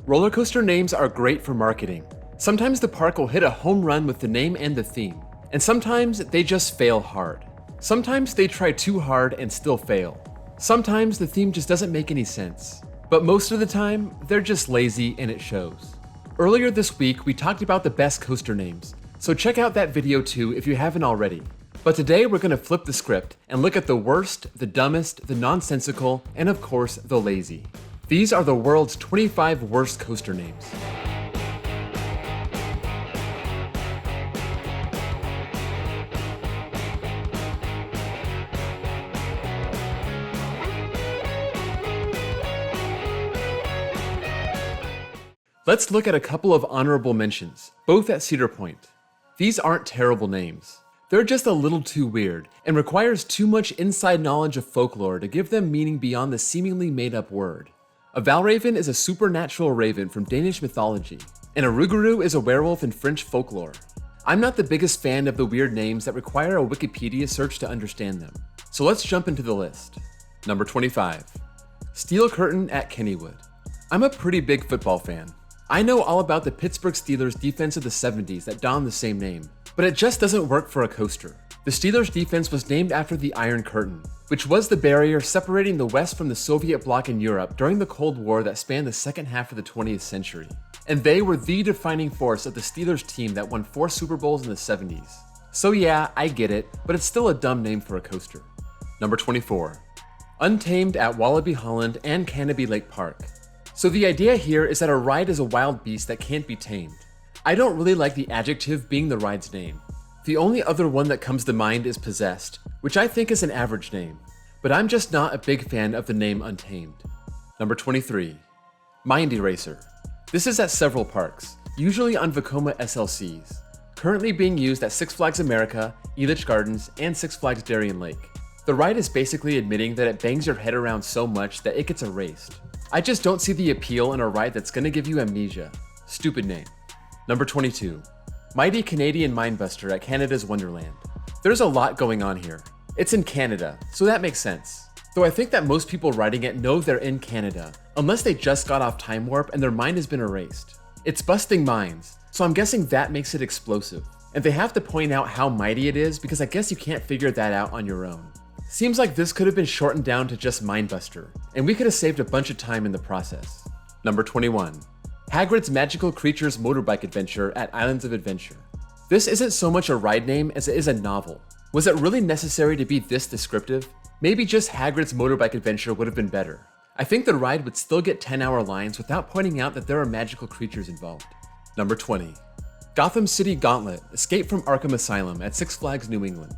Roller coaster names are great for marketing. Sometimes the park will hit a home run with the name and the theme, and sometimes they just fail hard. Sometimes they try too hard and still fail. Sometimes the theme just doesn't make any sense. But most of the time, they're just lazy and it shows. Earlier this week, we talked about the best coaster names, so check out that video too if you haven't already. But today we're going to flip the script and look at the worst, the dumbest, the nonsensical, and of course, the lazy. These are the world's 25 worst coaster names. Let's look at a couple of honorable mentions, both at Cedar Point. These aren't terrible names. They're just a little too weird and requires too much inside knowledge of folklore to give them meaning beyond the seemingly made-up word. A Valraven is a supernatural raven from Danish mythology, and a Rougarou is a werewolf in French folklore. I'm not the biggest fan of the weird names that require a Wikipedia search to understand them, so let's jump into the list. Number 25. Steel Curtain at Kennywood. I'm a pretty big football fan. I know all about the Pittsburgh Steelers defense of the 70s that donned the same name, but it just doesn't work for a coaster. The Steelers defense was named after the Iron Curtain, which was the barrier separating the West from the Soviet bloc in Europe during the Cold War that spanned the second half of the 20th century. And they were the defining force of the Steelers team that won 4 Super Bowls in the 70s. So yeah, I get it, but it's still a dumb name for a coaster. Number 24. Untamed at Wallaby Holland and Canobie Lake Park. So the idea here is that a ride is a wild beast that can't be tamed. I don't really like the adjective being the ride's name. The only other one that comes to mind is Possessed, which I think is an average name, but I'm just not a big fan of the name Untamed. Number 23. Mind Eraser. This is at several parks, usually on Vekoma SLCs, currently being used at Six Flags America, Elitch Gardens, and Six Flags Darien Lake. The ride is basically admitting that it bangs your head around so much that it gets erased. I just don't see the appeal in a ride that's gonna give you amnesia. Stupid name. Number 22. Mighty Canadian Mindbuster at Canada's Wonderland. There's a lot going on here. It's in Canada, so that makes sense. Though I think that most people riding it know they're in Canada, unless they just got off Time Warp and their mind has been erased. It's busting minds, so I'm guessing that makes it explosive. And they have to point out how mighty it is because I guess you can't figure that out on your own. Seems like this could have been shortened down to just Mindbuster, and we could have saved a bunch of time in the process. Number 21. Hagrid's Magical Creatures Motorbike Adventure at Islands of Adventure. This isn't so much a ride name as it is a novel. Was it really necessary to be this descriptive? Maybe just Hagrid's Motorbike Adventure would have been better. I think the ride would still get 10-hour lines without pointing out that there are magical creatures involved. Number 20. Gotham City Gauntlet Escape from Arkham Asylum at Six Flags New England.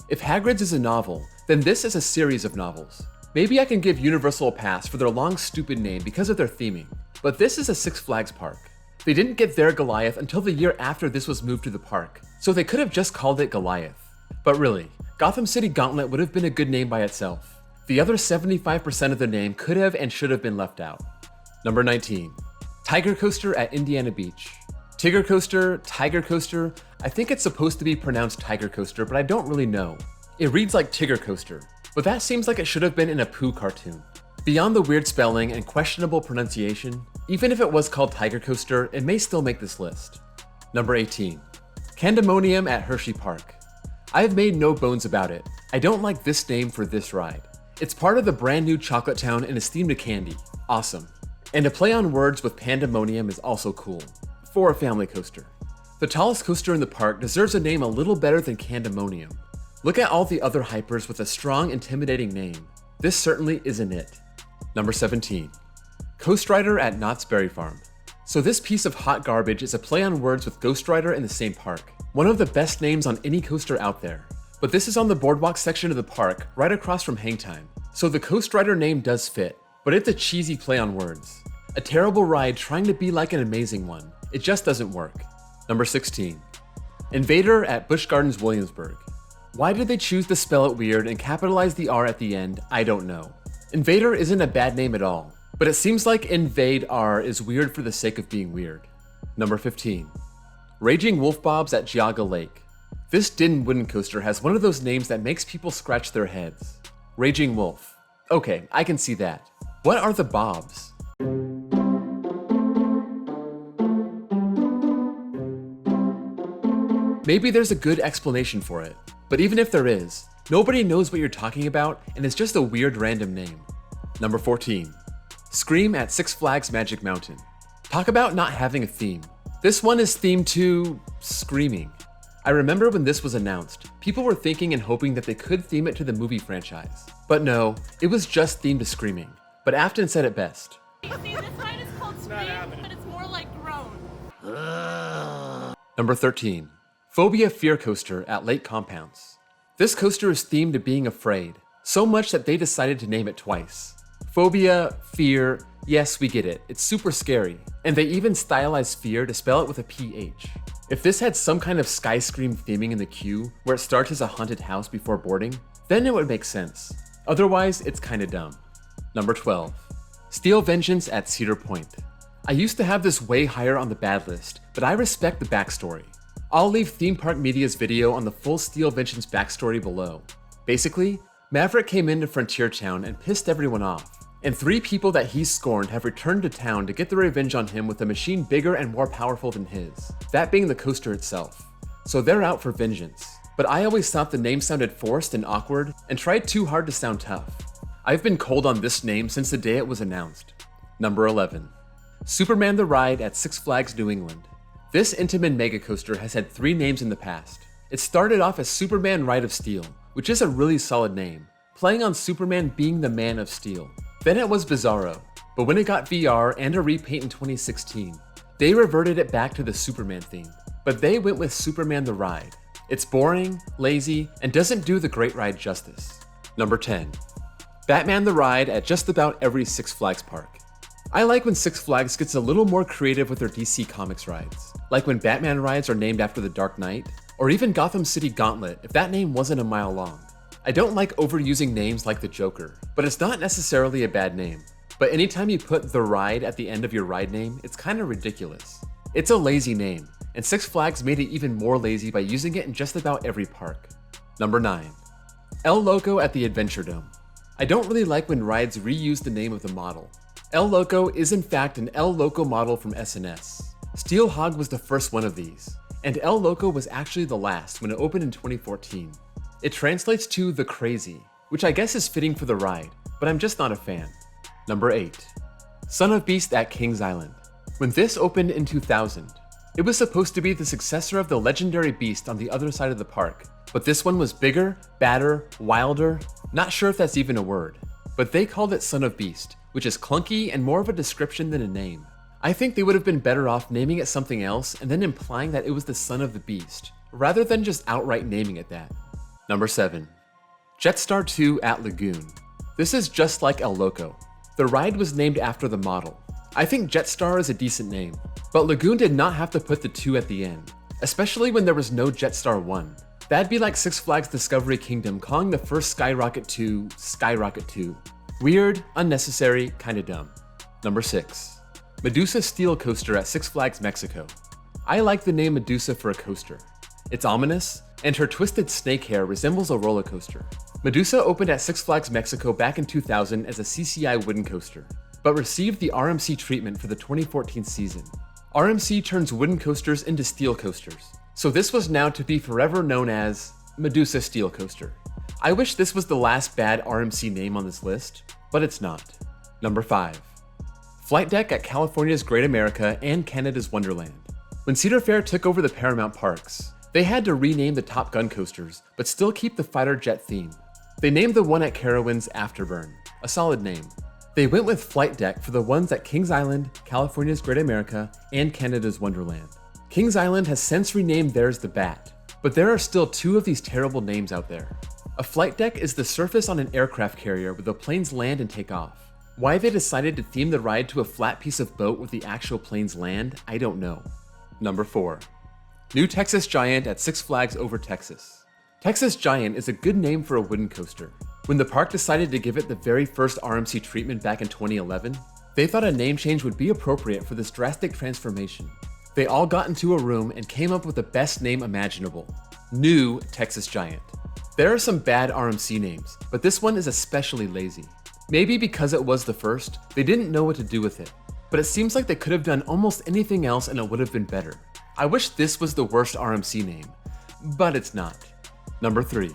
If Hagrid's is a novel, then this is a series of novels. Maybe I can give Universal a pass for their long stupid name because of their theming, but this is a Six Flags park. They didn't get their Goliath until the year after this was moved to the park, so they could have just called it Goliath. But really, Gotham City Gauntlet would have been a good name by itself. The other 75% of the name could have and should have been left out. Number 19. Tiger Coaster at Indiana Beach. Tigger Coaster, Tiger Coaster, I think it's supposed to be pronounced Tiger Coaster, but I don't really know. It reads like Tigger Coaster, but that seems like it should have been in a Pooh cartoon. Beyond the weird spelling and questionable pronunciation, even if it was called Tiger Coaster, it may still make this list. Number 18. Candemonium at Hershey Park. I have made no bones about it. I don't like this name for this ride. It's part of the brand new Chocolate Town and is themed to candy. Awesome. And a play on words with pandemonium is also cool. For a family coaster. The tallest coaster in the park deserves a name a little better than Candemonium. Look at all the other hypers with a strong, intimidating name. This certainly isn't it. Number 17. Coast Rider at Knott's Berry Farm. So this piece of hot garbage is a play on words with Ghost Rider in the same park. One of the best names on any coaster out there. But this is on the boardwalk section of the park, right across from Hang Time. So the Coast Rider name does fit, but it's a cheesy play on words. A terrible ride trying to be like an amazing one. It just doesn't work. Number 16. Invader at Busch Gardens Williamsburg. Why did they choose to spell it weird and capitalize the R at the end? I don't know. Invader isn't a bad name at all, but it seems like Invade R is weird for the sake of being weird. Number 15. Raging Wolf Bobs at Geauga Lake. This Din wooden coaster has one of those names that makes people scratch their heads. Raging Wolf. Okay, I can see that. What are the Bobs? Maybe there's a good explanation for it, but even if there is, nobody knows what you're talking about and it's just a weird random name. Number 14. Scream at Six Flags Magic Mountain. Talk about not having a theme. This one is themed to screaming. I remember when this was announced, people were thinking and hoping that they could theme it to the movie franchise. But no, it was just themed to screaming. But Afton said it best. See, this ride is called Scream, but it's more like Groan. Number 13. Phobia Fear Coaster at Lake Compounce. This coaster is themed to being afraid, so much that they decided to name it twice. Phobia, fear, yes, we get it, it's super scary, and they even stylized fear to spell it with a PH. If this had some kind of Skyscream theming in the queue, where it starts as a haunted house before boarding, then it would make sense. Otherwise, it's kinda dumb. Number 12. Steel Vengeance at Cedar Point. I used to have this way higher on the bad list, but I respect the backstory. I'll leave Theme Park Media's video on the full Steel Vengeance backstory below. Basically, Maverick came into Frontier Town and pissed everyone off, and 3 people that he scorned have returned to town to get their revenge on him with a machine bigger and more powerful than his, that being the coaster itself. So they're out for vengeance. But I always thought the name sounded forced and awkward and tried too hard to sound tough. I've been cold on this name since the day it was announced. Number 11. Superman the Ride at Six Flags New England. This Intamin mega coaster has had 3 names in the past. It started off as Superman Ride of Steel, which is a really solid name, playing on Superman being the Man of Steel. Then it was Bizarro, but when it got VR and a repaint in 2016, they reverted it back to the Superman theme, but they went with Superman the Ride. It's boring, lazy, and doesn't do the Great Ride justice. Number 10. Batman the Ride at just about every Six Flags park. I like when Six Flags gets a little more creative with their DC Comics rides, like when Batman rides are named after the Dark Knight, or even Gotham City Gauntlet if that name wasn't a mile long. I don't like overusing names like the Joker, but it's not necessarily a bad name. But anytime you put the ride at the end of your ride name, it's kind of ridiculous. It's a lazy name, and Six Flags made it even more lazy by using it in just about every park. Number 9. El Loco at the Adventure Dome. I don't really like when rides reuse the name of the model. El Loco is in fact an El Loco model from SNS. Steel Hog was the first one of these, and El Loco was actually the last when it opened in 2014. It translates to the crazy, which I guess is fitting for the ride, but I'm just not a fan. Number 8. Son of Beast at Kings Island. When this opened in 2000, it was supposed to be the successor of the legendary Beast on the other side of the park, but this one was bigger, badder, wilder, not sure if that's even a word, but they called it Son of Beast, which is clunky and more of a description than a name. I think they would have been better off naming it something else and then implying that it was the Son of the Beast, rather than just outright naming it that. Number 7. Jetstar 2 at Lagoon. This is just like El Loco. The ride was named after the model. I think Jetstar is a decent name, but Lagoon did not have to put the 2 at the end, especially when there was no Jetstar 1. That'd be like Six Flags Discovery Kingdom calling the first Skyrocket 2 Skyrocket 2. Weird, unnecessary, kinda dumb. Number 6. Medusa Steel Coaster at Six Flags Mexico. I like the name Medusa for a coaster. It's ominous, and her twisted snake hair resembles a roller coaster. Medusa opened at Six Flags Mexico back in 2000 as a CCI wooden coaster, but received the RMC treatment for the 2014 season. RMC turns wooden coasters into steel coasters, so this was now to be forever known as Medusa Steel Coaster. I wish this was the last bad RMC name on this list, but it's not. Number 5. Flight Deck at California's Great America and Canada's Wonderland. When Cedar Fair took over the Paramount Parks, they had to rename the Top Gun coasters, but still keep the fighter jet theme. They named the one at Carowinds Afterburn, a solid name. They went with Flight Deck for the ones at Kings Island, California's Great America, and Canada's Wonderland. Kings Island has since renamed theirs the Bat, but there are still 2 of these terrible names out there. A flight deck is the surface on an aircraft carrier where the planes land and take off. Why they decided to theme the ride to a flat piece of boat where the actual planes land, I don't know. Number 4. New Texas Giant at Six Flags Over Texas. Texas Giant is a good name for a wooden coaster. When the park decided to give it the very first RMC treatment back in 2011, they thought a name change would be appropriate for this drastic transformation. They all got into a room and came up with the best name imaginable: New Texas Giant. There are some bad RMC names, but this one is especially lazy. Maybe because it was the first, they didn't know what to do with it, but it seems like they could have done almost anything else and it would have been better. I wish this was the worst RMC name, but it's not. Number 3.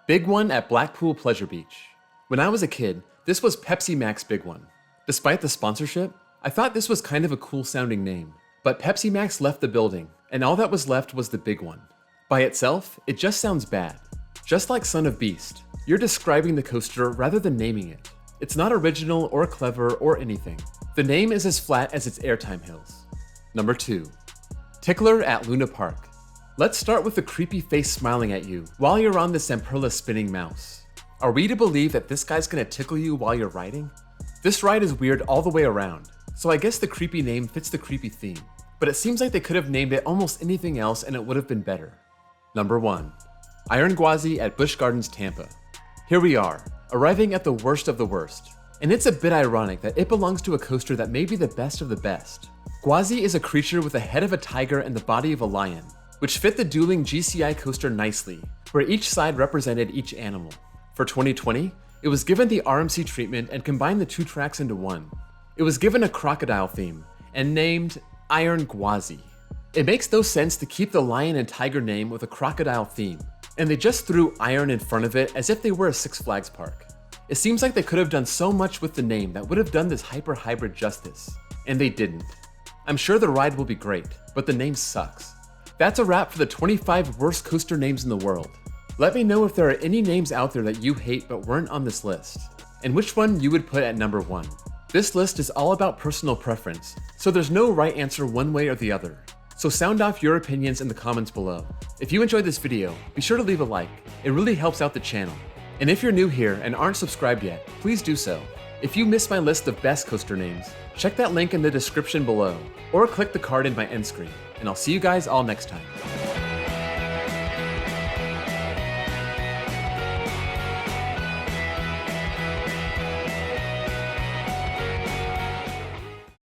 Big One at Blackpool Pleasure Beach. When I was a kid, this was Pepsi Max Big One. Despite the sponsorship, I thought this was kind of a cool sounding name, but Pepsi Max left the building, and all that was left was the Big One. By itself, it just sounds bad. Just like Son of Beast, you're describing the coaster rather than naming it. It's not original or clever or anything. The name is as flat as its airtime hills. Number 2. Tickler at Luna Park. Let's start with the creepy face smiling at you while you're on the Samperla spinning mouse. Are we to believe that this guy's gonna tickle you while you're riding? This ride is weird all the way around, so I guess the creepy name fits the creepy theme, but it seems like they could have named it almost anything else and it would have been better. Number 1. Iron Gwazi at Busch Gardens Tampa. Here we are, arriving at the worst of the worst, and it's a bit ironic that it belongs to a coaster that may be the best of the best. Gwazi is a creature with the head of a tiger and the body of a lion, which fit the dueling GCI coaster nicely, where each side represented each animal. For 2020, it was given the RMC treatment and combined the 2 tracks into one. It was given a crocodile theme and named Iron Gwazi. It makes no sense to keep the lion and tiger name with a crocodile theme, and they just threw iron in front of it as if they were a Six Flags park. It seems like they could have done so much with the name that would have done this hyper hybrid justice, and they didn't. I'm sure the ride will be great, but the name sucks. That's a wrap for the 25 worst coaster names in the world. Let me know if there are any names out there that you hate but weren't on this list, and which one you would put at number 1. This list is all about personal preference, so there's no right answer one way or the other. So sound off your opinions in the comments below. If you enjoyed this video, be sure to leave a like. It really helps out the channel. And if you're new here and aren't subscribed yet, please do so. If you missed my list of best coaster names, check that link in the description below, or click the card in my end screen. And I'll see you guys all next time.